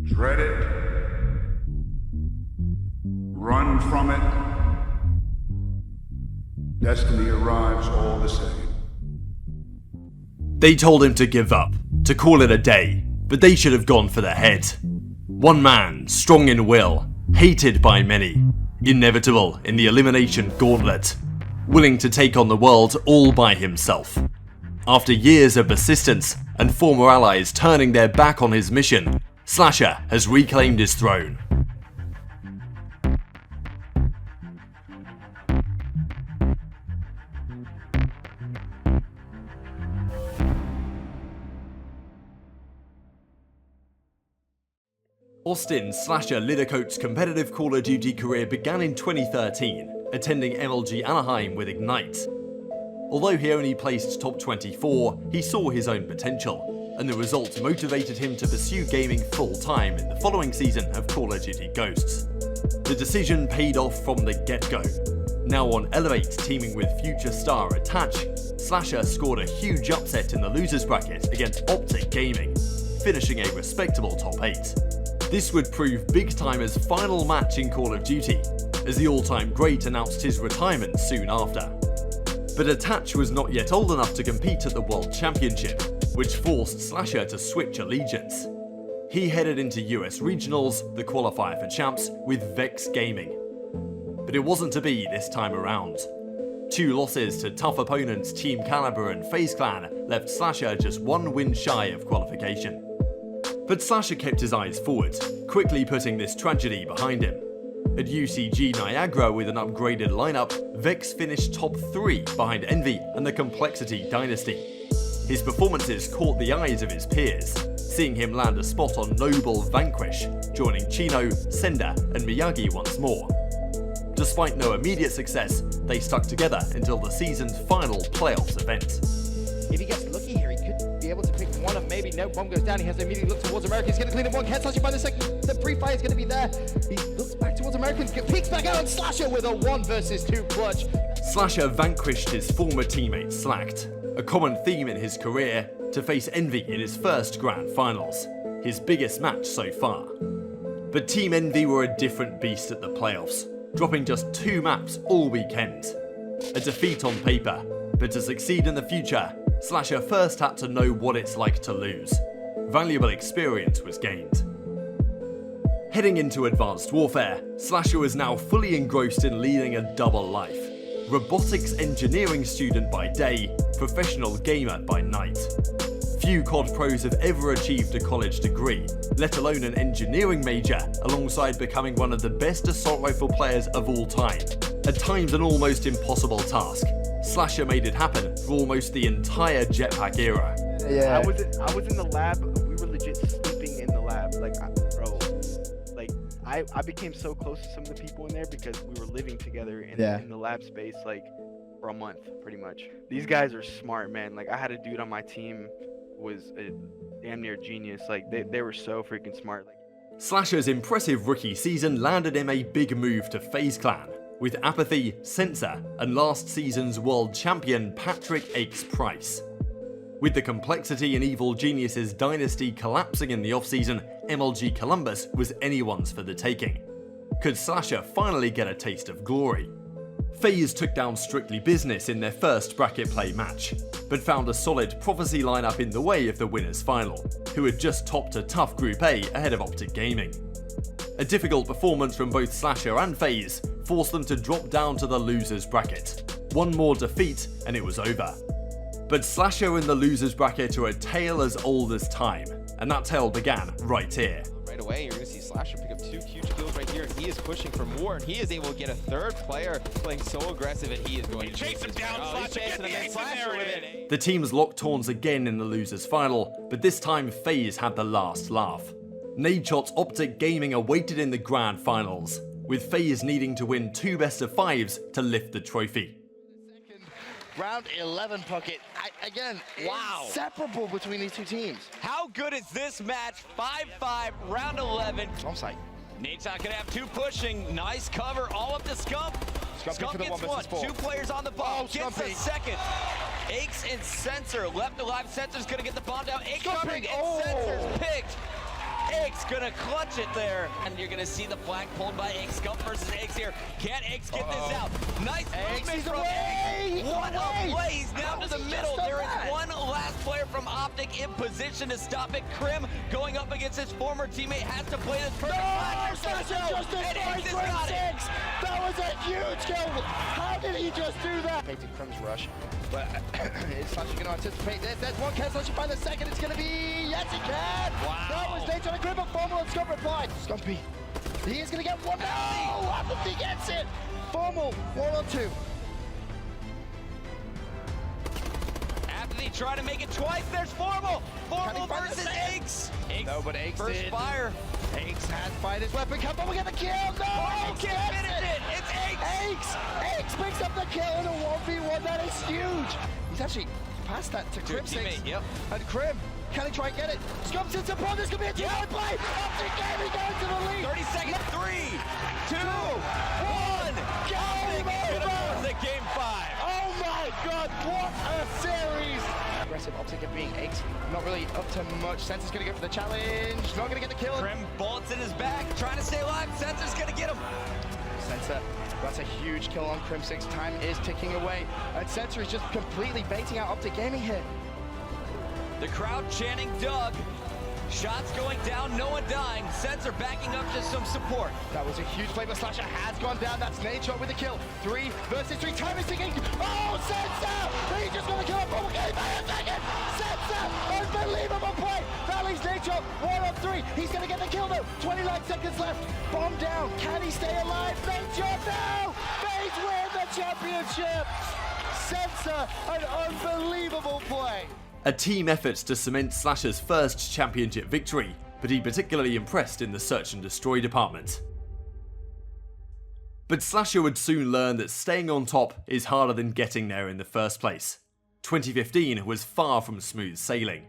Dread it. Run from it. Destiny arrives all the same. They told him to give up, to call it a day, but they should have gone for the head. One man, strong in will, hated by many, inevitable in the elimination gauntlet, willing to take on the world all by himself. After years of persistence and former allies turning their back on his mission, SlasheR has reclaimed his throne. Austin's SlasheR Lidercoat's competitive Call of Duty career began in 2013, attending MLG Anaheim with Ignite. Although he only placed top 24, he saw his own potential, and the result motivated him to pursue gaming full-time in the following season of Call of Duty Ghosts. The decision paid off from the get-go. Now on Elevate teaming with future star Attach, SlasheR scored a huge upset in the losers bracket against OpTic Gaming, finishing a respectable top 8. This would prove Big Timer's final match in Call of Duty, as the all-time great announced his retirement soon after. But Attach was not yet old enough to compete at the World Championship, which forced SlasheR to switch allegiance. He headed into US Regionals, the qualifier for champs, with Vex Gaming. But it wasn't to be this time around. 2 losses to tough opponents Team Caliber and FaZe Clan left SlasheR just 1 win shy of qualification. But SlasheR kept his eyes forward, quickly putting this tragedy behind him. At UCG Niagara with an upgraded lineup, Vex finished top 3 behind Envoy and the Complexity Dynasty. His performances caught the eyes of his peers, seeing him land a spot on Noble Vanquish, joining Chino, Sender and Miyagi once more. Despite no immediate success, they stuck together until the season's final playoffs event. If he gets lucky here, he could be able to pick one of maybe. No, bomb goes down. He has to immediately look towards America. He's going to clean up one. Can't touch it by the second. The pre-fire is going to be there. He looks back towards America. Peeks back out, and SlasheR with a 1 versus 2 clutch. SlasheR vanquished his former teammate Slacked, a common theme in his career, to face Envoy in his first grand finals, his biggest match so far. But Team Envoy were a different beast at the playoffs, dropping just 2 maps all weekend. A defeat on paper, but to succeed in the future, SlasheR first had to know what it's like to lose. Valuable experience was gained. Heading into Advanced Warfare, SlasheR was now fully engrossed in leading a double life. Robotics engineering student by day, professional gamer by night. Few COD pros have ever achieved a college degree, let alone an engineering major, alongside becoming one of the best assault rifle players of all time. At times an almost impossible task. SlasheR made it happen for almost the entire jetpack era. Yeah. I was in the lab. We were legit sleeping in the lab. I became so close to some of the people in there because we were living together in the lab space for a month, pretty much. These guys are smart, man. I had a dude on my team was a damn near genius. They were so freaking smart. SlasheR's impressive rookie season landed him a big move to FaZe Clan, with Apathy, Sensor, and last season's world champion Patrick Aches Price. With the Complexity and Evil Genius's dynasty collapsing in the offseason, MLG Columbus was anyone's for the taking. Could SlasheR finally get a taste of glory? FaZe took down Strictly Business in their first bracket play match, but found a solid Prophecy lineup in the way of the winners final, who had just topped a tough Group A ahead of OpTic Gaming. A difficult performance from both SlasheR and FaZe forced them to drop down to the losers bracket. One more defeat and it was over. But SlasheR in the losers bracket are a tale as old as time, and that tale began right here. Right away, you're going to see SlasheR pick up 2 huge kills right here, and he is pushing for more, and he is able to get a 3rd player playing so aggressive, and he is going to chase him down. He's chasing him, and SlasheR with it. The teams locked horns again in the losers final, but this time FaZe had the last laugh. Nadeshot's OpTic Gaming awaited in the grand finals, with FaZe needing to win 2 best-of-5s to lift the trophy. Round 11 pocket. Again, inseparable between these 2 teams. How good is this match? 5-5, round 11. Onside. Nadeshot gonna have 2 pushing. Nice cover, all up to Scump. Scump gets 1. 2 players on the bomb. Gets the 2nd. Aches and Sensor left alive. Sensor's gonna get the bomb down. Aches covering and Sensor's picked. HECZ gonna clutch it there. And you're gonna see the flag pulled by HECZ. Scump versus HECZ here. Can HECZ get this out? Nice movement from HECZ. What a play. He's down to the middle. There is one last player from OpTic in position to stop it. Crim going up against his former teammate has to play this perfect. Crimsix! That was a huge kill! How did he just do that? Painted Crim's rush, but is Slasher going to anticipate this? There's one, can Slasher find the second? It's going to be, yes he can! Wow! That was Nate on a grip of Formal and Scump replied. Scumpy, he is going to get one. No! Apathy gets it! Formal, 1-on-2. Apathy trying to make it twice. There's Formal! Formal versus HECZ! No, but HECZ first did. fire. HECZ has fired his weapon. Come on, we get the kill! No! HECZ can't finish it! It's HECZ! HECZ picks up the kill in a 1v1. That is huge. He's actually passed that to Crimsix. Yep. And Crim, can he try and get it? Scump sits upon this. Could be a two-point play. OpTic Gaming going to the lead. 30 seconds. 3, 2, 1. Game over. The game 5. Oh my God! What a series! Aggressive OpTic of being HECZ. Not really up to much. Sensor's gonna go for the challenge. Not gonna get the kill. Crim bullets in his back, trying to stay alive. Sensor's gonna get him. Sensor, that's a huge kill on Crimsix. Time is ticking away. And Sensor is just completely baiting out OpTic Gaming here. The crowd chanting Doug. Shots going down, no one dying. Sensor backing up to some support. That was a huge play, but SlasheR has gone down. That's Nadeshot with the kill. 3 versus 3. Time is ticking. Oh, Sensor! He's just gonna kill him. Oh, okay, by a second. Sensor! Unbelievable play. That leaves Nadeshot 1-on-3. He's gonna get the kill though. 29 seconds left. Bomb down. Can he stay alive? Nadeshot now! FaZe win the championship. Sensor, an unbelievable play. A team effort to cement SlasheR's first championship victory, but he particularly impressed in the search and destroy department. But SlasheR would soon learn that staying on top is harder than getting there in the first place. 2015 was far from smooth sailing.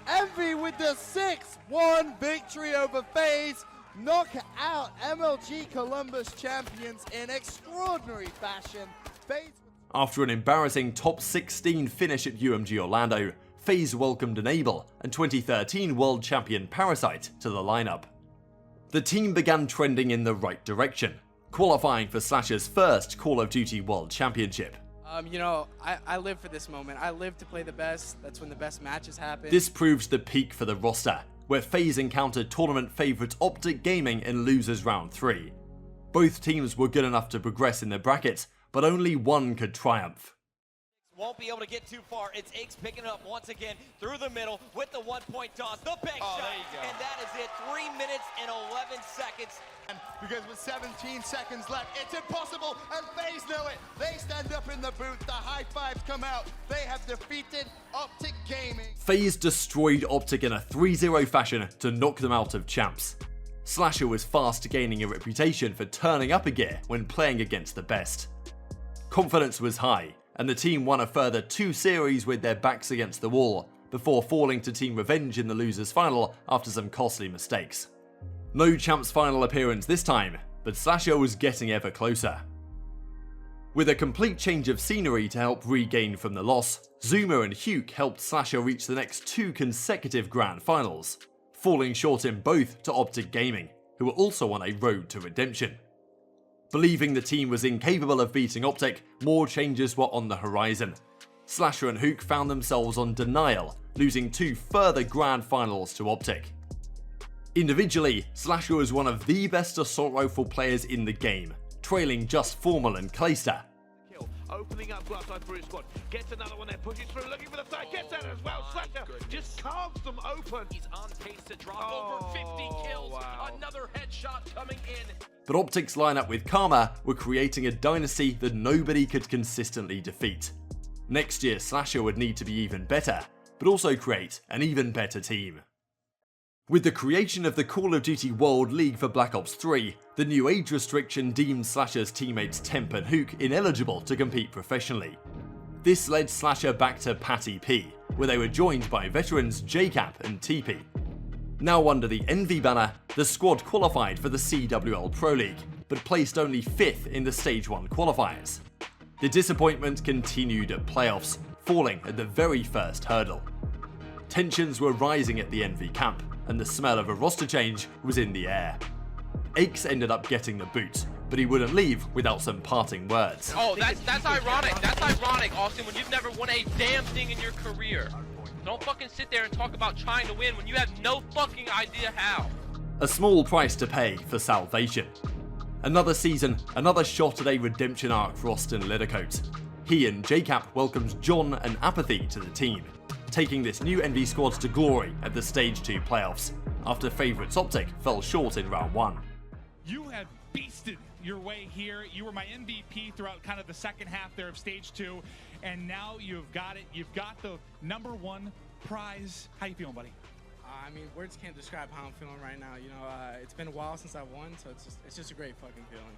Envy with the 6-1 victory over FaZe, knock out MLG Columbus champions in extraordinary fashion. FaZe After an embarrassing top 16 finish at UMG Orlando, FaZe welcomed enable and 2013 world champion Parasite to the lineup. The team began trending in the right direction, qualifying for SlasheR's first Call of Duty World Championship. You know, I live for this moment. I live to play the best. That's when the best matches happen. This proved the peak for the roster, where FaZe encountered tournament favourite OpTic Gaming in losers round 3. Both teams were good enough to progress in their brackets, but only one could triumph. Won't be able to get too far. It's HECZ picking it up once again through the middle with the 1-point toss. The bank shot. And that is it. 3 minutes and 11 seconds. because with 17 seconds left, it's impossible, and FaZe know it. They stand up in the booth, the high fives come out. They have defeated OpTic Gaming. FaZe destroyed OpTic in a 3-0 fashion to knock them out of champs. SlasheR was fast gaining a reputation for turning up a gear when playing against the best. Confidence was high, and the team won a further 2 series with their backs against the wall, before falling to team revenge in the losers final after some costly mistakes. No champs final appearance this time, but SlasheR was getting ever closer. With a complete change of scenery to help regain from the loss, Zuma and HECZ helped SlasheR reach the next 2 consecutive grand finals, falling short in both to OpTic Gaming, who were also on a road to redemption. Believing the team was incapable of beating OpTic, more changes were on the horizon. SlasheR and HECZ found themselves on denial, losing 2 further grand finals to OpTic. Individually, SlasheR was one of the best assault rifle players in the game, trailing just Formal and Clayster. Opening up glass side through his squad, gets another one there, pushes through, looking for the side, gets that as well. SlasheR just carves them open. He's on pace to drop over 50 kills. Wow. Another headshot coming in. But OpTic's lineup with Karma were creating a dynasty that nobody could consistently defeat. Next year, SlasheR would need to be even better, but also create an even better team. With the creation of the Call of Duty World League for Black Ops 3, the new age restriction deemed SlasheR's teammates Temp and HECZ ineligible to compete professionally. This led SlasheR back to Patty P, where they were joined by veterans JCap and TP. Now under the Envy banner, the squad qualified for the CWL Pro League, but placed only 5th in the Stage 1 qualifiers. The disappointment continued at playoffs, falling at the very first hurdle. Tensions were rising at the Envy camp, and the smell of a roster change was in the air. HECZ ended up getting the boot, but he wouldn't leave without some parting words. Oh, that's ironic. That's ironic, Austin, when you've never won a damn thing in your career. Don't fucking sit there and talk about trying to win when you have no fucking idea how. A small price to pay for salvation. Another season, another shot at a redemption arc for Austin Liddicoat. He and JCap welcomes John and Apathy to the team, taking this new Envy squad to glory at the Stage 2 playoffs, after favourites OpTic fell short in round 1. You have beasted your way here. You were my MVP throughout kind of the second half there of Stage 2, and now you've got it. You've got the #1 prize. How you feeling, buddy? I mean, words can't describe how I'm feeling right now. You know, it's been a while since I won, so it's just a great fucking feeling.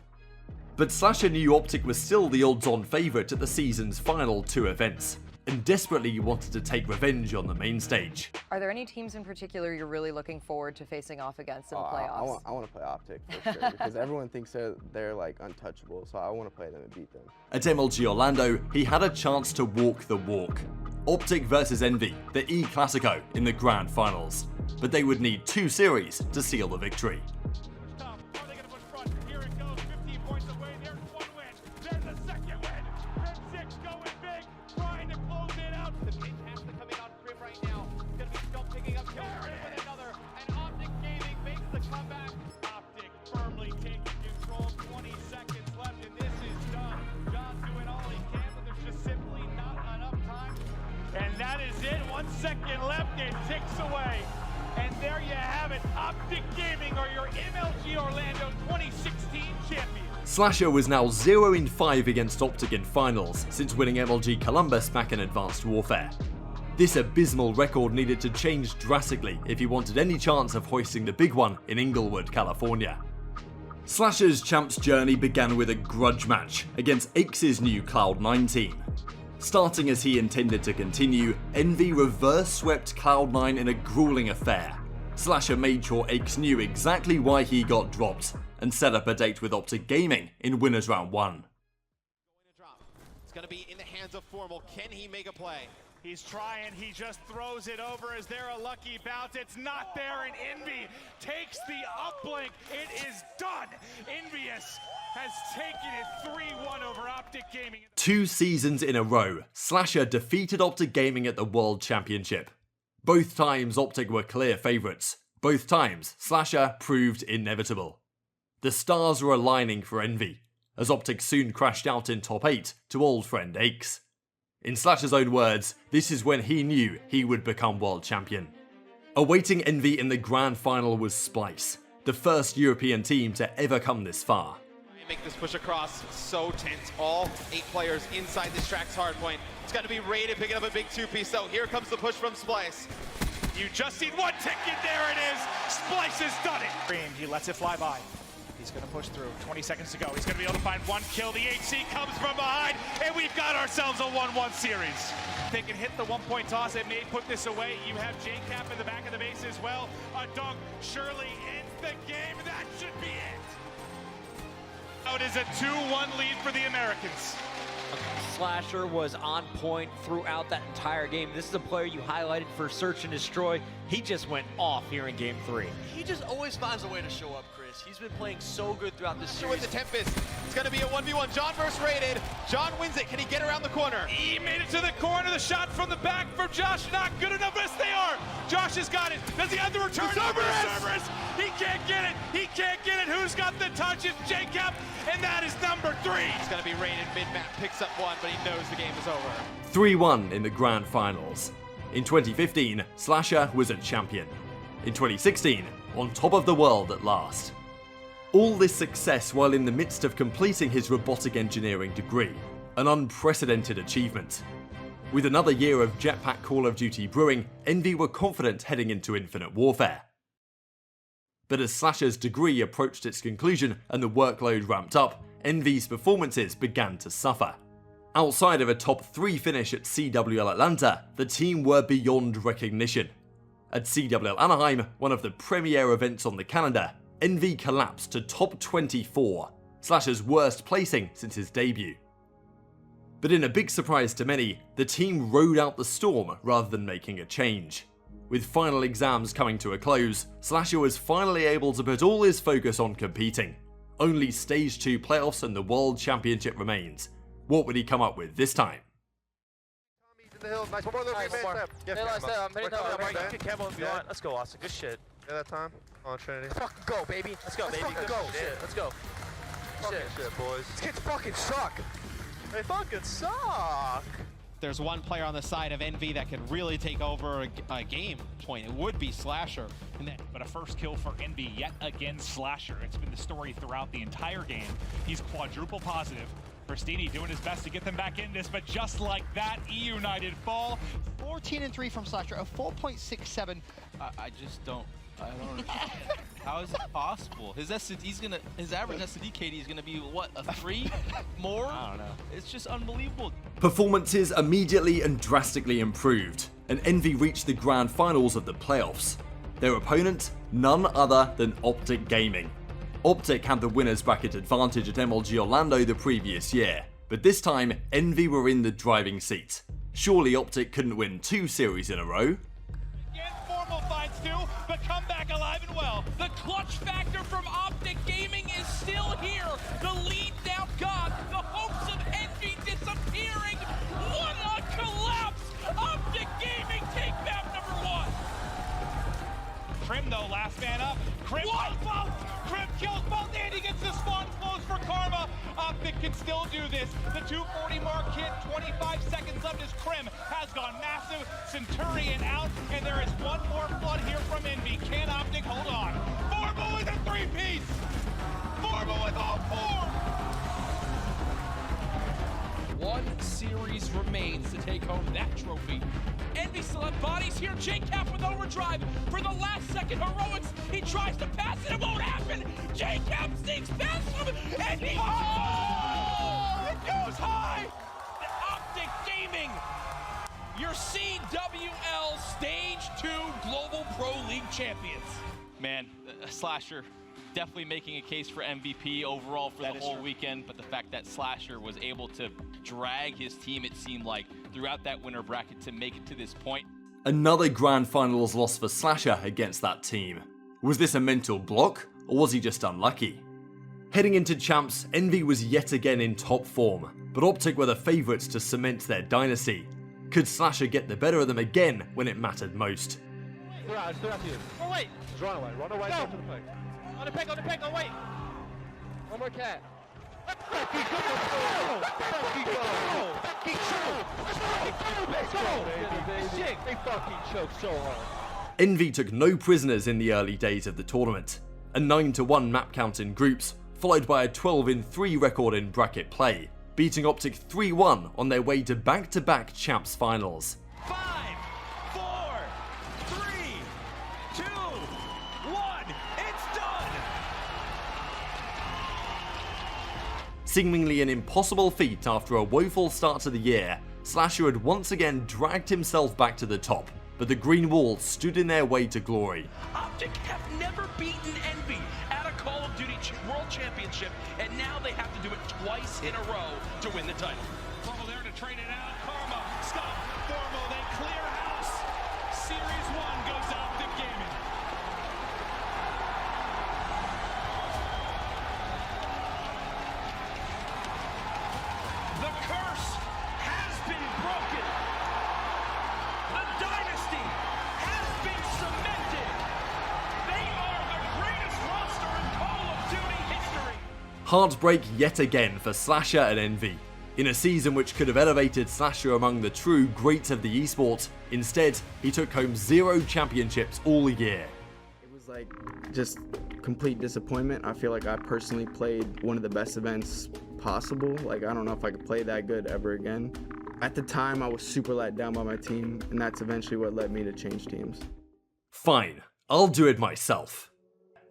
But SlasheR knew OpTic was still the odds-on favourite at the season's final 2 events, and desperately wanted to take revenge on the main stage. Are there any teams in particular you're really looking forward to facing off against in the playoffs? I want to play OpTic for sure, because everyone thinks they're like untouchable, so I want to play them and beat them. At MLG Orlando, he had a chance to walk the walk. OpTic versus Envy, the E-Clasico in the grand finals. But they would need 2 series to seal the victory. And that is it. 1 second left. It ticks away. And there you have it. OpTic Gaming are your MLG Orlando 2016 champions. SlasheR was now 0-5 against OpTic in finals since winning MLG Columbus back in Advanced Warfare. This abysmal record needed to change drastically if he wanted any chance of hoisting the big one in Inglewood, California. SlasheR's champs journey began with a grudge match against HECZ's new Cloud9 team. Starting as he intended to continue, Envy reverse swept Cloud9 in a grueling affair. SlasheR made sure HECZ knew exactly why he got dropped, and set up a date with OpTic Gaming in Winners Round 1. It's going to be in the hands of Formal. Can he make a play? He's trying, he just throws it over. Is there a lucky bounce? It's not there, and Envy takes the uplink. It is done. Envious has taken it 3-1 over OpTic Gaming. 2 seasons in a row, SlasheR defeated OpTic Gaming at the World Championship. Both times OpTic were clear favourites. Both times SlasheR proved inevitable. The stars were aligning for Envy, as OpTic soon crashed out in top 8 to old friend HECZ. In SlasheR's own words, this is when he knew he would become world champion. Awaiting Envy in the grand final was Splyce, the first European team to ever come this far. Make this push across, so tense. All 8 players inside this track's hardpoint. It's got to be Raiden picking up a big 2-piece, so here comes the push from Splyce. You just seen one ticket, there it is. Splyce has done it. He lets it fly by. He's going to push through. 20 seconds to go. He's going to be able to find 1 kill. The HC comes from behind, and we've got ourselves a 1-1 series. They can hit the 1-point toss. It may put this away. You have JCap in the back of the base as well. A dunk surely ends the game. That should be it. Now it is a 2-1 lead for the Americans. SlasheR was on point throughout that entire game. This is a player you highlighted for Search and Destroy. He just went off here in Game 3. He just always finds a way to show up, Chris. He's been playing so good throughout this series. With the Tempest, it's going to be a 1v1. John versus Raiden. John wins it. Can he get around the corner? He made it to the corner. The shot from the back from Josh, not good enough. Yes, they are. Josh has got it. Does he have the return? Cerberus. He can't get it. He can't get it. Who's got the touch? It's JCap, and that is number 3. It's going to be Raiden mid-map. Picks up 1, but he knows the game is over. 3-1 in the grand finals. In 2015, SlasheR was a champion. In 2016, on top of the world at last. All this success while in the midst of completing his robotic engineering degree, an unprecedented achievement. With another year of Jetpack Call of Duty brewing, Envy were confident heading into Infinite Warfare. But as SlasheR's degree approached its conclusion and the workload ramped up, Envy's performances began to suffer. Outside of a top 3 finish at CWL Atlanta, the team were beyond recognition. At CWL Anaheim, one of the premier events on the calendar, Envy collapsed to top 24, SlasheR's worst placing since his debut. But in a big surprise to many, the team rode out the storm rather than making a change. With final exams coming to a close, SlasheR was finally able to put all his focus on competing. Only Stage 2 playoffs and the World Championship remains. What would he come up with this time? Let's go, Austin. Good shit. That time on Trinity. Let's fucking go, baby. Let's go, baby. Let's go. Shit. Let's go. Shit, boys. These kids fucking suck. They fucking suck. There's one player on the side of Envy that can really take over a game point. It would be SlasheR. But a first kill for Envy yet again, SlasheR. It's been the story throughout the entire game. He's quadruple positive. Pristini doing his best to get them back in this, but just like that, E-United fall. 14-3 from SlasheR, a 4.67. I don't how is it possible? His average SD KD is gonna be what, a 3 more? I don't know. It's just unbelievable. Performances immediately and drastically improved, and Envy reached the grand finals of the playoffs. Their opponent, none other than OpTic Gaming. OpTic had the winner's bracket advantage at MLG Orlando the previous year, but this time Envy were in the driving seat. Surely OpTic couldn't win 2 series in a row. Formal finds 2, but come back alive and well. The clutch factor from OpTic Gaming is still here. The lead now gone. The hopes of Envy disappearing. What a collapse! OpTic Gaming take map number 1. Crim though, last man up. Crim both. Crim kills both, and he gets the spawn close for Karma. OpTic can still do this. The 240 mark hit, 25 seconds left as Crim has gone massive. Centurion out, and there is one more flood here from Envy. Can OpTic hold on? Formal with a 3-piece. Formal with all 4. 1 series remains to take home that trophy. Envy still have bodies here. JCap with overdrive for the last second heroics. He tries to pass it. It won't happen. JCap sneaks past him. And he... Oh! It goes high. OpTic Gaming, your CWL Stage 2 Global Pro League champions. Man, SlasheR definitely making a case for MVP overall for the whole weekend, but the fact that SlasheR was able to drag his team, it seemed like, throughout that winner bracket to make it to this point. Another grand finals loss for SlasheR against that team. Was this a mental block, or was he just unlucky? Heading into champs, Envy was yet again in top form, but OpTic were the favourites to cement their dynasty. Could SlasheR get the better of them again when it mattered most? Oh wait! Just run away, go! To the pick. On the pick, oh wait! One more cat. Let's fucking go! They fucking choked so hard. Envy took no prisoners in the early days of the tournament. A 9-1 map count in groups, followed by a 12-3 record in bracket play, beating OpTic 3-1 on their way to back-to-back champs finals. 5, 4, 3, 2, 1, it's done! Seemingly an impossible feat after a woeful start to the year, SlasheR had once again dragged himself back to the top, but the green wall stood in their way to glory. OpTic have never beaten Envy at a Call of Duty World Championship, and now they have to do it twice in a row to win the title. Formal there to trade it out. Karma, Scump, Formal, they clear house. Series 1 goes to OpTic Gaming. The curse has been broken. The dynasty has been cemented. They are the greatest roster in Call of Duty history. Heartbreak yet again for SlasheR and Envy. In a season which could have elevated SlasheR among the true greats of the esports, instead, he took home 0 championships all year. It was like just complete disappointment. I feel like I personally played one of the best events possible. Like, I don't know if I could play that good ever again. At the time, I was super let down by my team, and that's eventually what led me to change teams. Fine, I'll do it myself.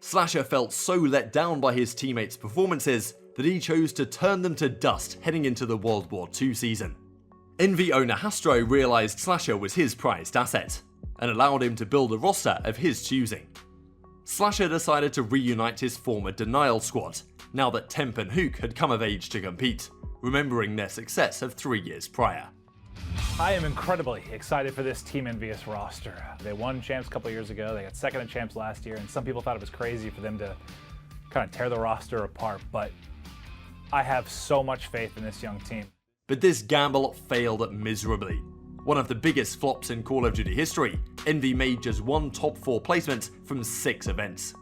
SlasheR felt so let down by his teammates' performances that he chose to turn them to dust heading into the World War II season. Envy owner Hastro realised SlasheR was his prized asset, and allowed him to build a roster of his choosing. SlasheR decided to reunite his former Denial squad, now that Temp and Hook had come of age to compete, remembering their success of 3 years prior. I am incredibly excited for this Team Envious roster. They won champs a couple years ago, they got second in champs last year, and some people thought it was crazy for them to kind of tear the roster apart, but I have so much faith in this young team. But this gamble failed miserably. One of the biggest flops in Call of Duty history, Envy made just one top 4 placement from 6 events.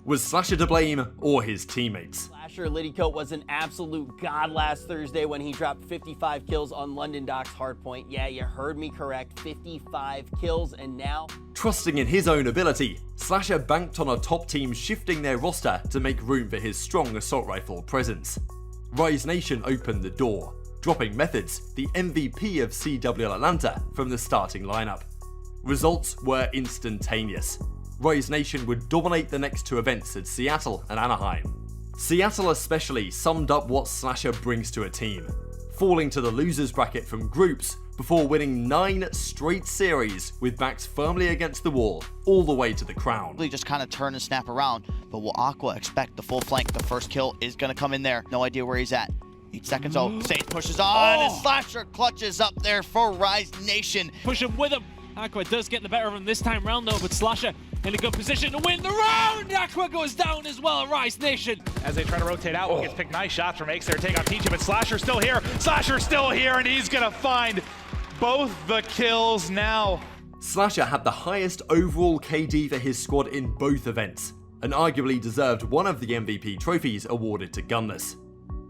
Was SlasheR to blame, or his teammates? SlasheR Liddycoat was an absolute god last Thursday when he dropped 55 kills on London Docks Hardpoint. Yeah, you heard me correct, 55 kills, and now... Trusting in his own ability, SlasheR banked on a top team shifting their roster to make room for his strong assault rifle presence. Rise Nation opened the door, dropping Methods, the MVP of CWL Atlanta, from the starting lineup. Results were instantaneous. Rise Nation would dominate the next 2 events at Seattle and Anaheim. Seattle especially summed up what SlasheR brings to a team, falling to the losers bracket from groups before winning 9 straight series with backs firmly against the wall, all the way to the crown. They just kind of turn and snap around, but will Aqua expect the full flank? The first kill is going to come in there. No idea where he's at. 8 seconds, Sage pushes on, and SlasheR clutches up there for Rise Nation. Push him with him. Aqua does get the better of him this time round though, but SlasheR in a good position to win the round. Aqua goes down as well, Rise Nation. As they try to rotate out, one gets picked. Nice shots from HECZ there, take on TJ, but SlasheR's still here. SlasheR's still here, and he's gonna find both the kills now. SlasheR had the highest overall KD for his squad in both events, and arguably deserved one of the MVP trophies awarded to Gunless.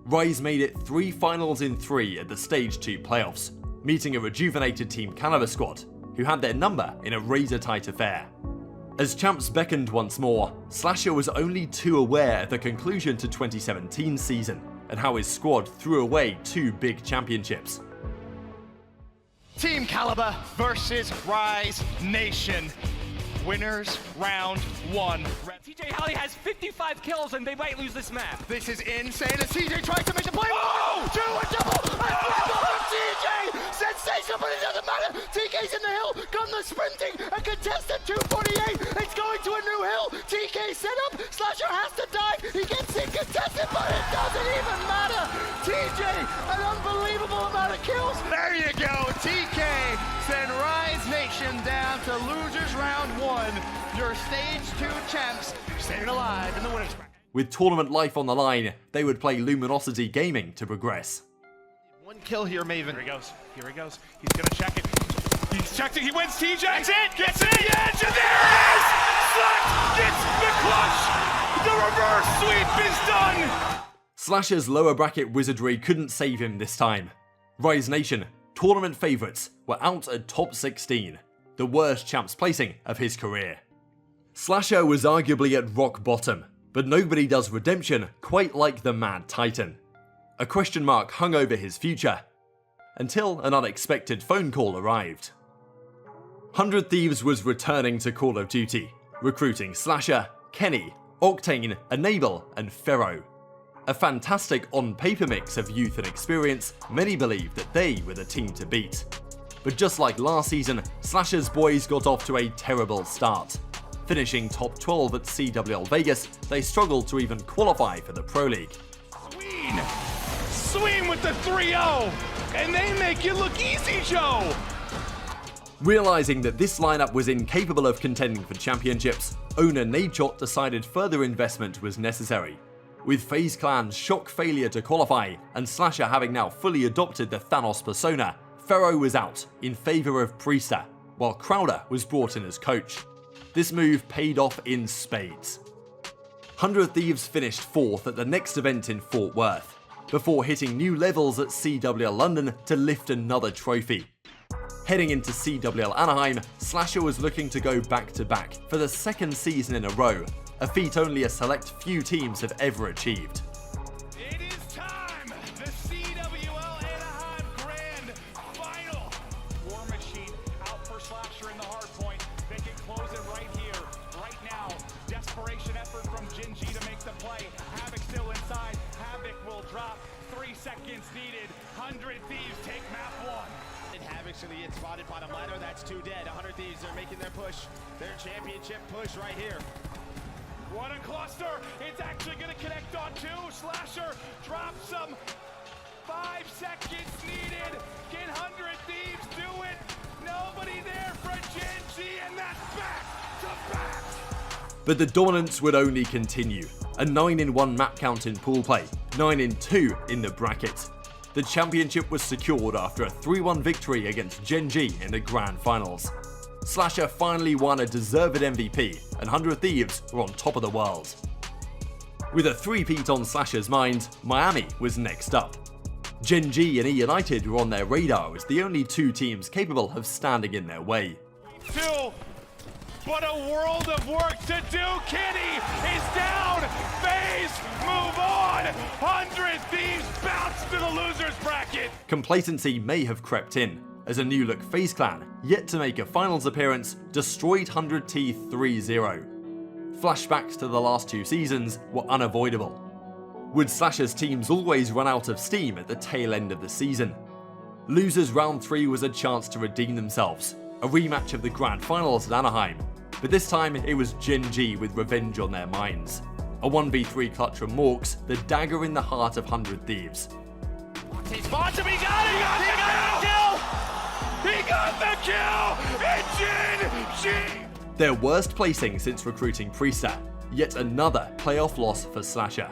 Rise made it 3 finals in 3 at the Stage 2 playoffs, meeting a rejuvenated Team Cannabis squad, who had their number in a razor-tight affair. As champs beckoned once more, SlasheR was only too aware of the conclusion to 2017 season, and how his squad threw away 2 big championships. Team Caliber versus Rise Nation. Winners round 1. TJ Halley has 55 kills and they might lose this map. This is insane as TJ tries to make the play. Oh! 2 a double! A triple from TJ! Sensational, but it doesn't matter. TK's in the hill. Gunless sprinting. A contested 248. It's going to a new hill. TK set up. SlasheR has to die. He gets it contested, but it doesn't even matter. TJ, an unbelievable amount of kills. There you go. TK send Rise Nation down to losers round 1. Your stage 2 champs staying alive in the winners bracket. With tournament life on the line, they would play Luminosity Gaming to progress. 1 kill here, Maven. Here he goes. Here he goes. He's gonna check it. He's checked it. He wins TJ. That's it. Gets it. The edge, and there it is. Slash gets the clutch. The reverse sweep is done. SlasheR's lower bracket wizardry couldn't save him this time. Rise Nation, tournament favourites, were out at top 16, the worst champs placing of his career. SlasheR was arguably at rock bottom, but nobody does redemption quite like the Mad Titan. A question mark hung over his future, until an unexpected phone call arrived. 100 Thieves was returning to Call of Duty, recruiting SlasheR, Kenny, Octane, Enable, and Pharaoh. A fantastic on-paper mix of youth and experience, many believed that they were the team to beat. But just like last season, SlasheR's boys got off to a terrible start. Finishing top 12 at CWL Vegas, they struggled to even qualify for the Pro League. Sween with the 3-0, and they make it look easy, Joe! Realizing that this lineup was incapable of contending for championships, owner Nadeshot decided further investment was necessary. With FaZe Clan's shock failure to qualify, and SlasheR having now fully adopted the Thanos persona, Pharaoh was out in favour of Priester, while Crowder was brought in as coach. This move paid off in spades. 100 Thieves finished 4th at the next event in Fort Worth, before hitting new levels at CWL London to lift another trophy. Heading into CWL Anaheim, SlasheR was looking to go back-to-back for the 2nd season in a row, a feat only a select few teams have ever achieved. It is time! The CWL Anaheim Grand Final! War Machine out for SlasheR in the hard point. They can close it right here, right now. Desperation effort from Gingy to make the play. Havoc still inside. Havoc will drop. 3 seconds needed. 100 Thieves take map 1. And Havoc's gonna get spotted bottom ladder. That's 2 dead. 100 Thieves, they're making their push. Their championship push right here. What a cluster! It's actually going to connect on 2. SlasheR drops some 5 seconds needed. Can 100 Thieves do it? Nobody there for Gen G, and that's back to back. But the dominance would only continue. A 9-in-1 map count in pool play, 9-in-2 in the bracket. The championship was secured after a 3-1 victory against Gen G in the grand finals. SlasheR finally won a deserved MVP, and 100 Thieves were on top of the world. With a 3-peat on SlasheR's mind, Miami was next up. Gen G and E United were on their radar as the only 2 teams capable of standing in their way. But a world of work to do. Kenny is down. FaZe move on. 100 Thieves bounce to the losers bracket. Complacency may have crept in, as a new-look FaZe Clan, yet to make a finals appearance, destroyed 100T 3-0. Flashbacks to the last 2 seasons were unavoidable. Would SlasheR's teams always run out of steam at the tail end of the season? Losers Round 3 was a chance to redeem themselves, a rematch of the grand finals at Anaheim, but this time it was Gen G with revenge on their minds. A 1v3 clutch from Morks, the dagger in the heart of 100 Thieves. He got the kill! It's Gen G! Their worst placing since recruiting Priester, yet another playoff loss for SlasheR.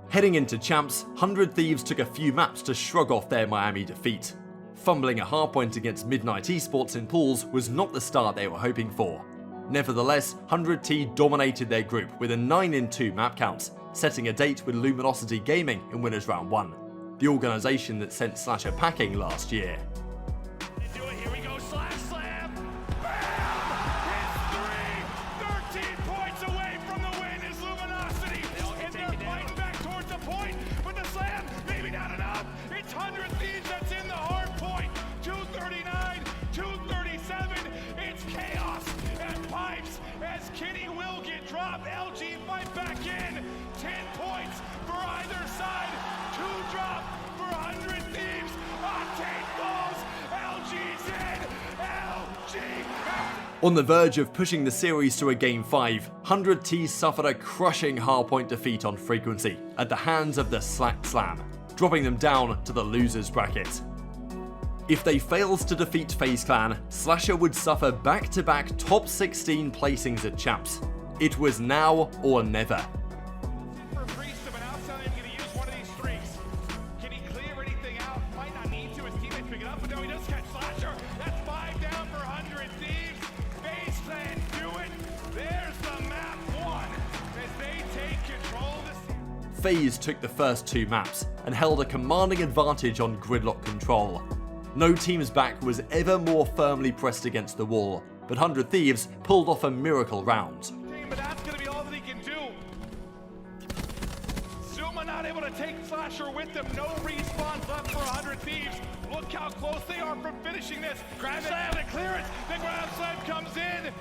Heading into champs, 100 Thieves took a few maps to shrug off their Miami defeat. Fumbling a hardpoint against Midnight Esports in pools was not the start they were hoping for. Nevertheless, 100T dominated their group with a 9-in-2 map count, setting a date with Luminosity Gaming in Winners Round 1, the organisation that sent SlasheR packing last year. Here we go, Slash Slam! Bam! It's 3! 13 points away from the win is Luminosity! And they're fighting back towards the point, but the slam, maybe not enough! It's 100 Thieves that's in the hard point! 239, 237, it's chaos and pipes as Kenny will get dropped. LG fight back in! 10 points for either side! 2 drop for 100 Thieves! Octane falls! LG's in! LG! On the verge of pushing the series to a Game 5, 100T suffered a crushing hardpoint defeat on Frequency at the hands of the Slack Slam, dropping them down to the losers bracket. If they failed to defeat FaZe Clan, SlasheR would suffer back-to-back top 16 placings at champs. It was now or never. FaZe took the first 2 maps and held a commanding advantage on gridlock control. No team's back was ever more firmly pressed against the wall, but 100 Thieves pulled off a miracle round. But that's going to be all that he can do. Zuma not able to take SlasheR with them. No respawns left for 100 Thieves. Look how close they are from finishing this. Grab slam and clearance. The grab slam comes in.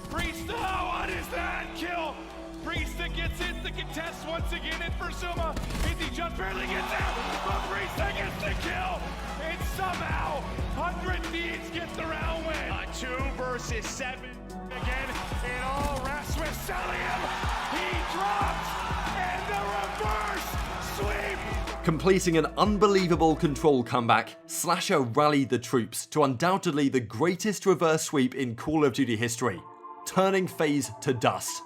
Priesta, what is that kill? Priesta gets in the contest once again, and for Zuma, he just barely gets out, but Priesta gets the kill, and somehow 100 Thieves gets the round win. 2 versus 7 again, and all Rasmus Salium, he drops, and the reverse sweep. Completing an unbelievable control comeback, SlasheR rallied the troops to undoubtedly the greatest reverse sweep in Call of Duty history, turning FaZe to dust.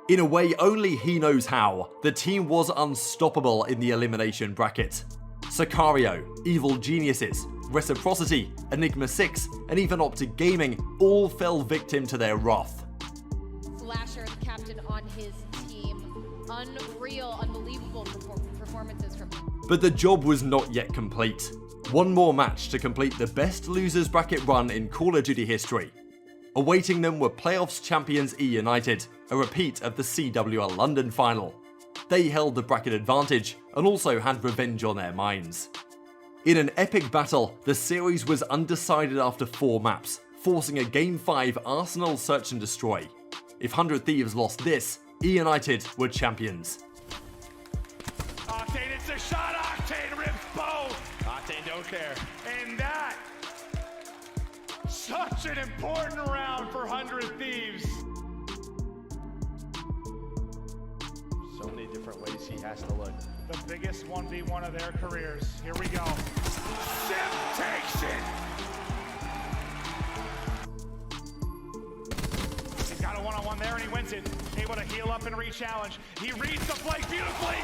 In a way only he knows how, the team was unstoppable in the elimination bracket. Sicario, Evil Geniuses, Reciprocity, Enigma 6, and even OpTic Gaming all fell victim to their wrath. SlasheR, the captain on his team, unreal, unbelievable performances from him. But the job was not yet complete. One more match to complete the best losers bracket run in Call of Duty history. Awaiting them were playoffs champions E United, a repeat of the CWL London final. They held the bracket advantage and also had revenge on their minds. In an epic battle, the series was undecided after 4 maps, forcing a Game 5 Arsenal search and destroy. If 100 Thieves lost this, E United were champions. Octane, it's a shot, Octane rips both! Octane don't care. And that, such an important round for 100 Thieves. So many different different ways he has to look. The biggest 1v1 of their careers. Here we go. Simp takes it! He's got a one-on-one there and he wins it. Able to heal up and re-challenge. He reads the flank beautifully.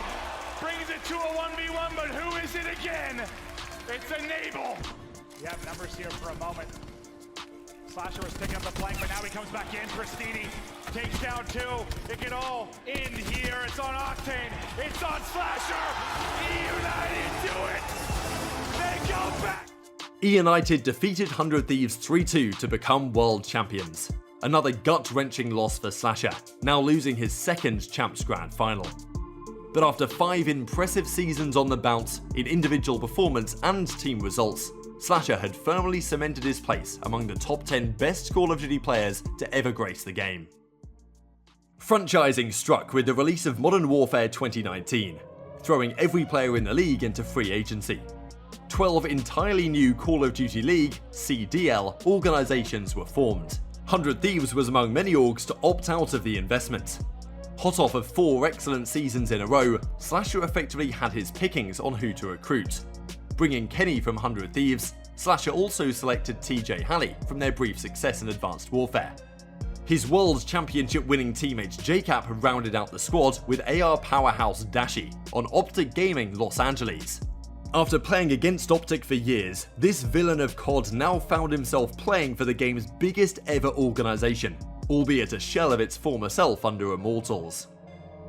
Brings it to a 1v1, but who is it again? It's Enable. You have numbers here for a moment. SlasheR was picking up the flank, but now he comes back in. Pristini takes down 2. It can all end here. It's on Octane. It's on SlasheR. E-United do it. They go back. E-United defeated 100 Thieves 3-2 to become world champions. Another gut-wrenching loss for SlasheR, now losing his second Champs Grand Final. But after 5 impressive seasons on the bounce in individual performance and team results, SlasheR had firmly cemented his place among the top 10 best Call of Duty players to ever grace the game. Franchising struck with the release of Modern Warfare 2019, throwing every player in the league into free agency. 12 entirely new Call of Duty League (CDL) organizations were formed. 100 Thieves was among many orgs to opt out of the investment. Hot off of 4 excellent seasons in a row, SlasheR effectively had his pickings on who to recruit. Bringing Kenny from 100 Thieves, SlasheR also selected TJ Halley from their brief success in Advanced Warfare. His World Championship winning teammate JCap rounded out the squad with AR powerhouse Dashy on OpTic Gaming Los Angeles. After playing against OpTic for years, this villain of COD now found himself playing for the game's biggest ever organization, albeit a shell of its former self under Immortals.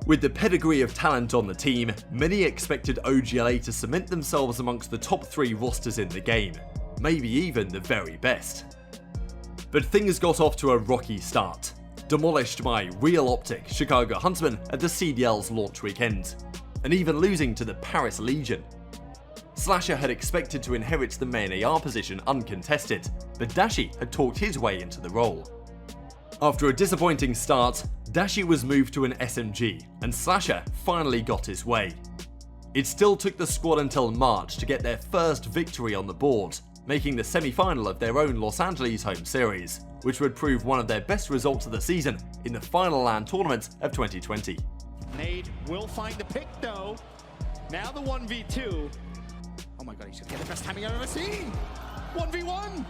With the pedigree of talent on the team, many expected OGLA to cement themselves amongst the top 3 rosters in the game, maybe even the very best. But things got off to a rocky start, demolished by real OpTic Chicago Huntsmen at the CDL's launch weekend, and even losing to the Paris Legion. SlasheR had expected to inherit the main AR position uncontested, but Dashy had talked his way into the role. After a disappointing start, Dashy was moved to an SMG, and SlasheR finally got his way. It still took the squad until March to get their first victory on the board, making the semi-final of their own Los Angeles home series, which would prove one of their best results of the season in the final LAN tournament of 2020. Nade will find the pick though. Now the 1v2. Oh my god, he's gonna get the best timing I've ever seen! 1v1!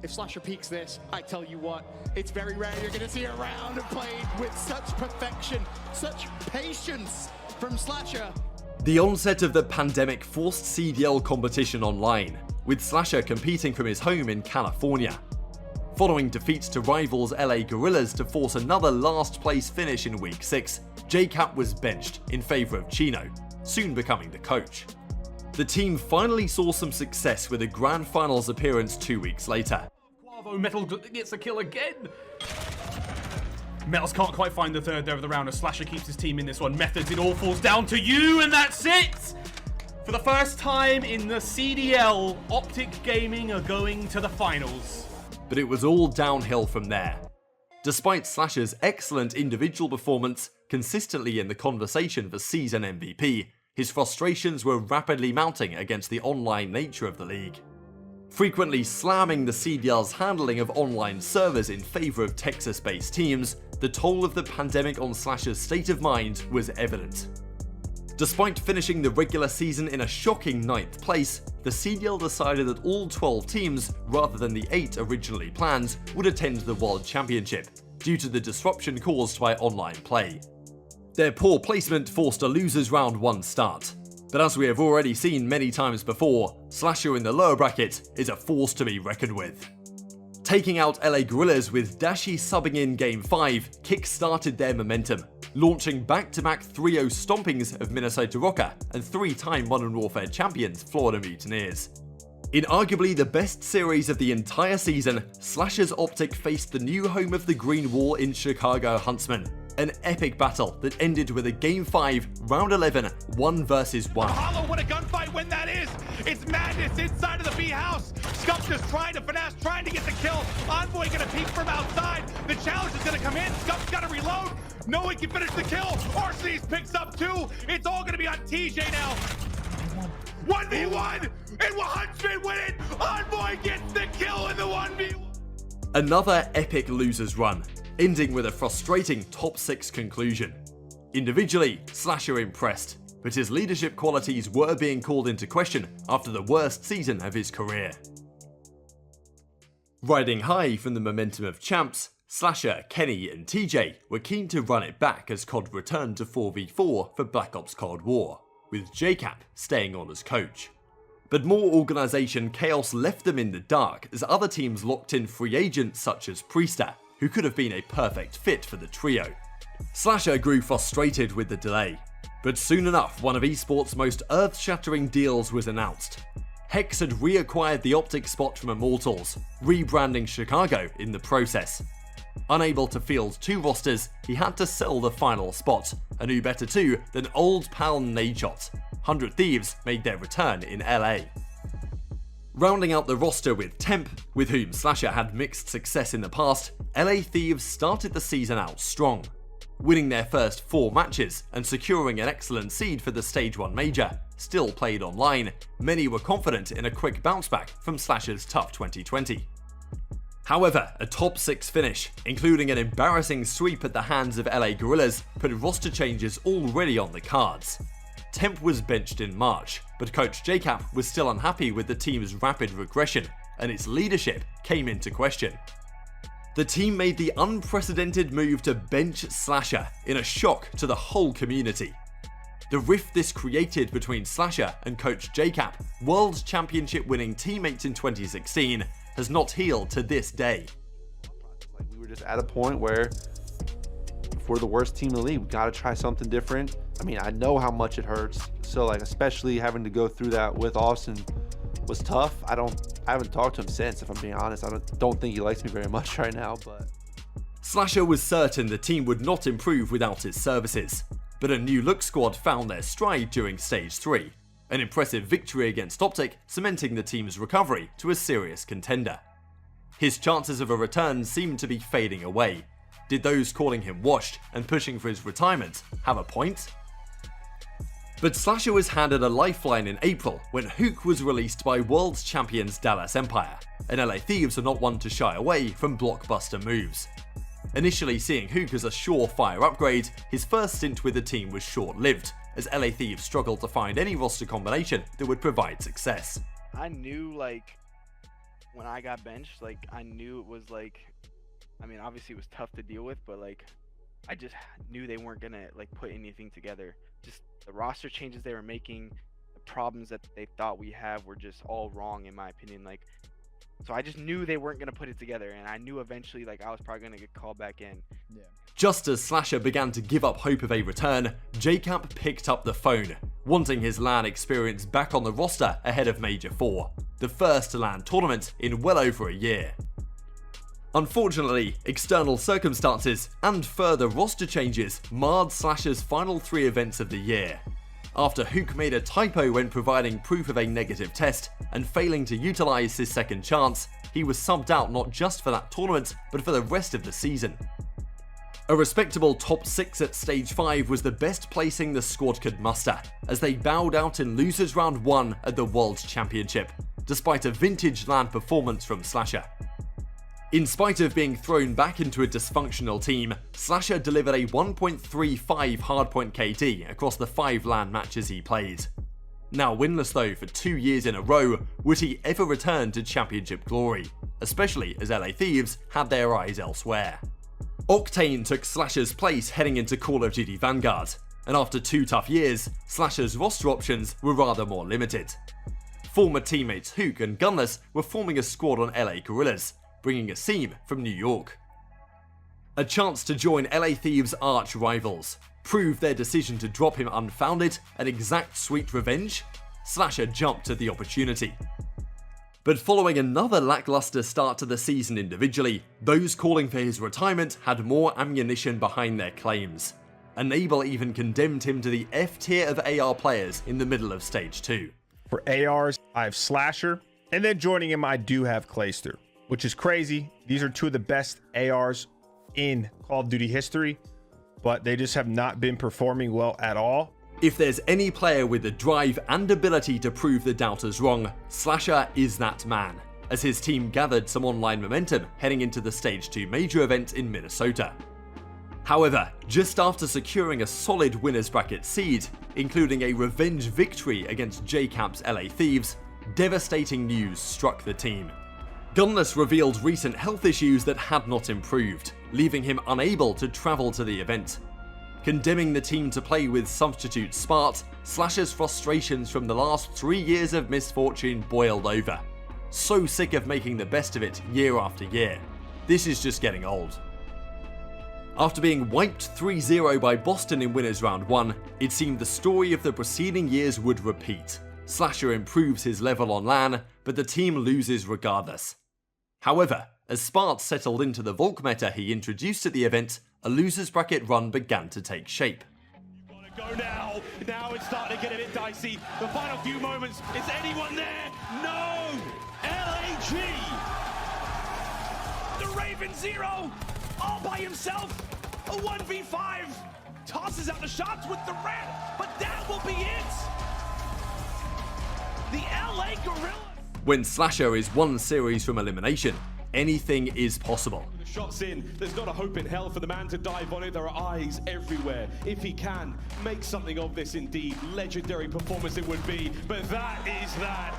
If SlasheR peaks this, I tell you what, it's very rare you're gonna see a round played with such perfection, such patience from SlasheR. The onset of the pandemic forced CDL competition online, with SlasheR competing from his home in California. Following defeats to rivals LA Gorillas to force another last place finish in Week 6, JCap was benched in favour of Chino, soon becoming the coach. The team finally saw some success with a Grand Finals appearance 2 weeks later. Quavo Metal gets a kill again. Metals can't quite find the third there of the round as SlasheR keeps his team in this one. Methods, it all falls down to you, and that's it! For the first time in the CDL, OpTic Gaming are going to the finals. But it was all downhill from there. Despite SlasheR's excellent individual performance, consistently in the conversation for season MVP, his frustrations were rapidly mounting against the online nature of the league. Frequently slamming the CDL's handling of online servers in favour of Texas-based teams, the toll of the pandemic on SlasheR's state of mind was evident. Despite finishing the regular season in a shocking 9th place, the CDL decided that all 12 teams, rather than the 8 originally planned, would attend the World Championship, due to the disruption caused by online play. Their poor placement forced a losers round 1 start, but as we have already seen many times before, SlasheR in the lower bracket is a force to be reckoned with. Taking out LA Gorillas with Dashy subbing in Game 5 kick-started their momentum, launching back-to-back 3-0 stompings of Minnesota Rocker and 3-time Modern Warfare champions Florida Mutineers. In arguably the best series of the entire season, SlasheR's OpTic faced the new home of the Green Wall in Chicago Huntsmen, an epic battle that ended with a Game 5, Round 11, 1 versus 1. Hollow, what a gunfight when that is! It's madness inside of the B house! Scump just trying to finesse, trying to get the kill. Envoy gonna peek from outside. The challenge is gonna come in. Scump's gotta reload. No one can finish the kill. RC's picks up 2. It's all gonna be on TJ now. 1v1! And Huntsman win it! Envoy gets the kill in the 1v1! Another epic losers run, ending with a frustrating top 6 conclusion. Individually, SlasheR impressed, but his leadership qualities were being called into question after the worst season of his career. Riding high from the momentum of champs, SlasheR, Kenny and TJ were keen to run it back as COD returned to 4v4 for Black Ops Cold War, with JCap staying on as coach. But more organisation chaos left them in the dark as other teams locked in free agents such as Priester, who could have been a perfect fit for the trio. SlasheR grew frustrated with the delay, but soon enough one of esports' most earth-shattering deals was announced. HECZ had reacquired the OpTic spot from Immortals, rebranding Chicago in the process. Unable to field 2 rosters, he had to sell the final spot, and who better too than old pal Nadeshot. 100 Thieves made their return in LA. Rounding out the roster with Temp, with whom SlasheR had mixed success in the past, LA Thieves started the season out strong. Winning their first 4 matches and securing an excellent seed for the Stage 1 Major, still played online, many were confident in a quick bounce back from SlasheR's tough 2020. However, a top 6 finish, including an embarrassing sweep at the hands of LA Gorillas, put roster changes already on the cards. Temp was benched in March, but coach JCap was still unhappy with the team's rapid regression, and its leadership came into question. The team made the unprecedented move to bench SlasheR in a shock to the whole community. The rift this created between SlasheR and coach JCap, World Championship winning teammates in 2016, has not healed to this day. Like, we were just at a point where if we're the worst team in the league, we got to try something different. I mean, I know how much it hurts, so like especially having to go through that with Austin was tough. I haven't talked to him since, if I'm being honest. I don't think he likes me very much right now, but SlasheR was certain the team would not improve without his services, but a new look squad found their stride during Stage 3. An impressive victory against OpTic, cementing the team's recovery to a serious contender. His chances of a return seemed to be fading away. Did those calling him washed and pushing for his retirement have a point? But SlasheR was handed a lifeline in April when HECZ was released by world champions Dallas Empire, and LA Thieves are not one to shy away from blockbuster moves. Initially seeing HECZ as a surefire upgrade, his first stint with the team was short-lived, as LA Thieves struggled to find any roster combination that would provide success. I knew, like, when I got benched, like, I knew it was, like, I mean, obviously it was tough to deal with, but, like, I just knew they weren't gonna, like, put anything together. Just the roster changes they were making, the problems that they thought we have were just all wrong, in my opinion. Like, so I just knew they weren't gonna put it together, and I knew eventually, like, I was probably gonna get called back in. Yeah. Just as SlasheR began to give up hope of a return, JCap picked up the phone, wanting his LAN experience back on the roster ahead of Major 4, the first LAN tournament in well over a year. Unfortunately, external circumstances and further roster changes marred SlasheR's final 3 events of the year. After HECZ made a typo when providing proof of a negative test and failing to utilise his second chance, he was subbed out not just for that tournament, but for the rest of the season. A respectable top 6 at Stage 5 was the best placing the squad could muster, as they bowed out in Losers Round 1 at the World Championship, despite a vintage LAN performance from SlasheR. In spite of being thrown back into a dysfunctional team, SlasheR delivered a 1.35 hardpoint KD across the 5 LAN matches he played. Now winless though for 2 years in a row, would he ever return to championship glory, especially as LA Thieves had their eyes elsewhere. Octane took SlasheR's place heading into Call of Duty Vanguard, and after 2 tough years, SlasheR's roster options were rather more limited. Former teammates HECZ and Gunless were forming a squad on LA Gorillas, bringing a seam from New York. A chance to join LA Thieves' arch rivals, prove their decision to drop him unfounded and exact sweet revenge? SlasheR jumped at the opportunity. But following another lackluster start to the season individually, those calling for his retirement had more ammunition behind their claims. Enable even condemned him to the F tier of AR players in the middle of Stage 2. For ARs, I have SlasheR, and then joining him I do have Clayster, which is crazy. These are 2 of the best ARs in Call of Duty history, but they just have not been performing well at all. If there's any player with the drive and ability to prove the doubters wrong, SlasheR is that man, as his team gathered some online momentum heading into the Stage 2 major event in Minnesota. However, just after securing a solid winners bracket seed, including a revenge victory against JCap's LA Thieves, devastating news struck the team. Gunless revealed recent health issues that had not improved, leaving him unable to travel to the event. Condemning the team to play with substitute Smart, SlasheR's frustrations from the last 3 years of misfortune boiled over. So sick of making the best of it year after year. This is just getting old. After being wiped 3-0 by Boston in winners round 1, it seemed the story of the preceding years would repeat. SlasheR improves his level on LAN, but the team loses regardless. However, as Smart settled into the Volk meta he introduced at the event, a losers bracket run began to take shape. Go now. Now it's starting to get a bit dicey. The final few moments. Is anyone there? No! LAG! The Raven Zero! All by himself! A 1v5! Tosses out the shots with the red, but that will be it! The LA Gorillas! When SlasheR is one series from elimination, anything is possible. The shots in, there's not a hope in hell for the man to dive on it. There are eyes everywhere. If he can make something of this, indeed, legendary performance it would be. But that is that.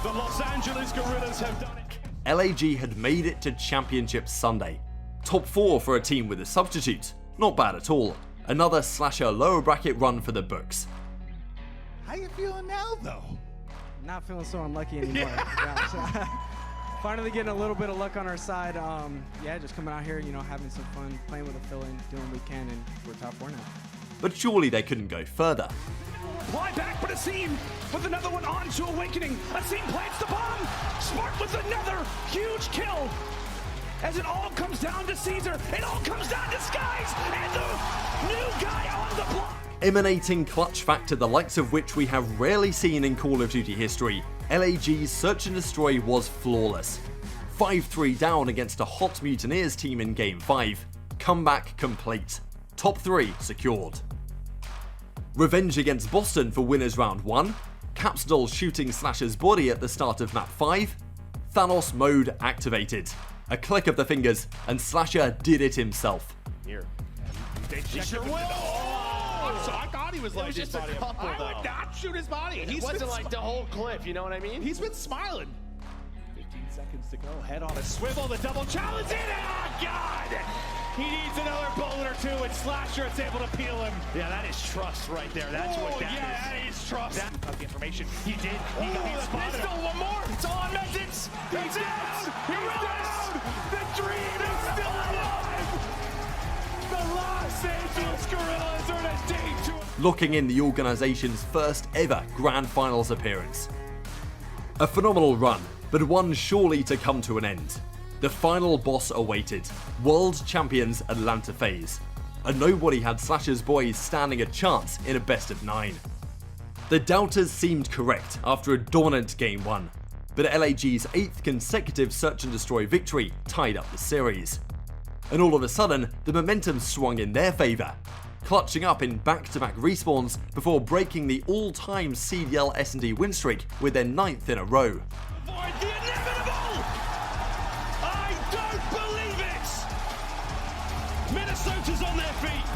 The Los Angeles Gorillas have done it. LAG had made it to Championship Sunday. Top 4 for a team with a substitute. Not bad at all. Another SlasheR lower bracket run for the books. How you feeling now, though? Not feeling so unlucky anymore. Yeah, finally getting a little bit of luck on our side. Yeah, just coming out here, you know, having some fun, playing with a fill-in, doing what we can, and we're top 4 now. But surely they couldn't go further. Fly back, but a seam with another one onto Awakening. A seam plants the bomb. Smart with another huge kill. As it all comes down to Caesar, it all comes down to Skies, and the new guy on the block. Emanating clutch factor the likes of which we have rarely seen in Call of Duty history, LAG's Search and Destroy was flawless. 5-3 down against a hot Mutineers team in Game 5. Comeback complete. Top 3 secured. Revenge against Boston for winners round 1. Capsdol shooting SlasheR's body at the start of map 5. Thanos mode activated. A click of the fingers and SlasheR did it himself. Here. So I thought he was like his body. I would not shoot his body. He wasn't like the whole clip, you know what I mean? He's been smiling. 15 seconds to go. Head on a swivel. The double challenge in. Oh, God! He needs another bullet or two, and SlasheR is able to peel him. Yeah, that is trust right there. That's what that is. Yeah, that is trust. Got the information. He did. He got spotted. Pistol, one more. It's all on Message. He's down. He's down. The dream is still alive. The Los Angeles Gorillas are in a day 2. Locking in the organization's first ever Grand Finals appearance. A phenomenal run, but one surely to come to an end. The final boss awaited, World Champions Atlanta FaZe, and nobody had SlasheR's boys standing a chance in a best of 9. The doubters seemed correct after a dominant Game 1, but LAG's 8th consecutive Search and Destroy victory tied up the series. And all of a sudden, the momentum swung in their favour, clutching up in back-to-back respawns before breaking the all-time CDL S&D win streak with their 9th in a row. Avoid the inevitable! I don't believe it! Minnesota's on their feet.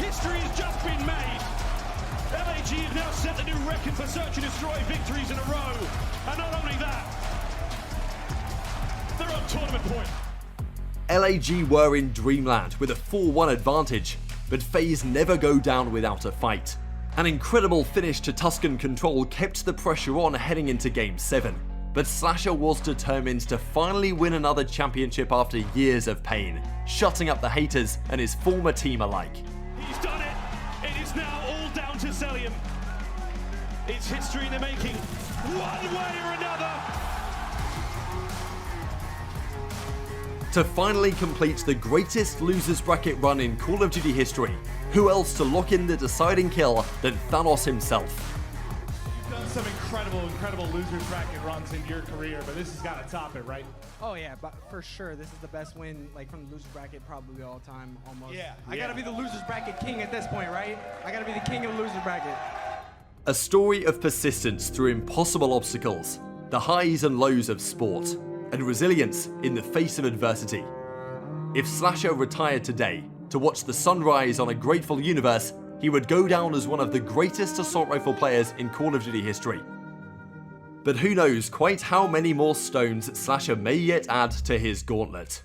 History has just been made. LAG have now set the new record for Search and Destroy victories in a row. And not only that, they're on tournament point. LAG were in dreamland with a 4-1 advantage, but FaZe never go down without a fight. An incredible finish to Tuscan Control kept the pressure on heading into Game 7, but SlasheR was determined to finally win another championship after years of pain, shutting up the haters and his former team alike. He's done it! It is now all down to Celium. It's history in the making, one way or another! To finally complete the greatest losers bracket run in Call of Duty history, who else to lock in the deciding kill than Thanos himself? You've done some incredible losers bracket runs in your career, but this has got to top it, right? Oh yeah, but for sure, this is the best win, like from the losers bracket probably all time, almost. Yeah. I gotta be the losers bracket king at this point, right? I gotta be the king of the losers bracket. A story of persistence through impossible obstacles, the highs and lows of sport, and resilience in the face of adversity. If SlasheR retired today to watch the sunrise on a grateful universe, he would go down as one of the greatest assault rifle players in Call of Duty history. But who knows quite how many more stones SlasheR may yet add to his gauntlet.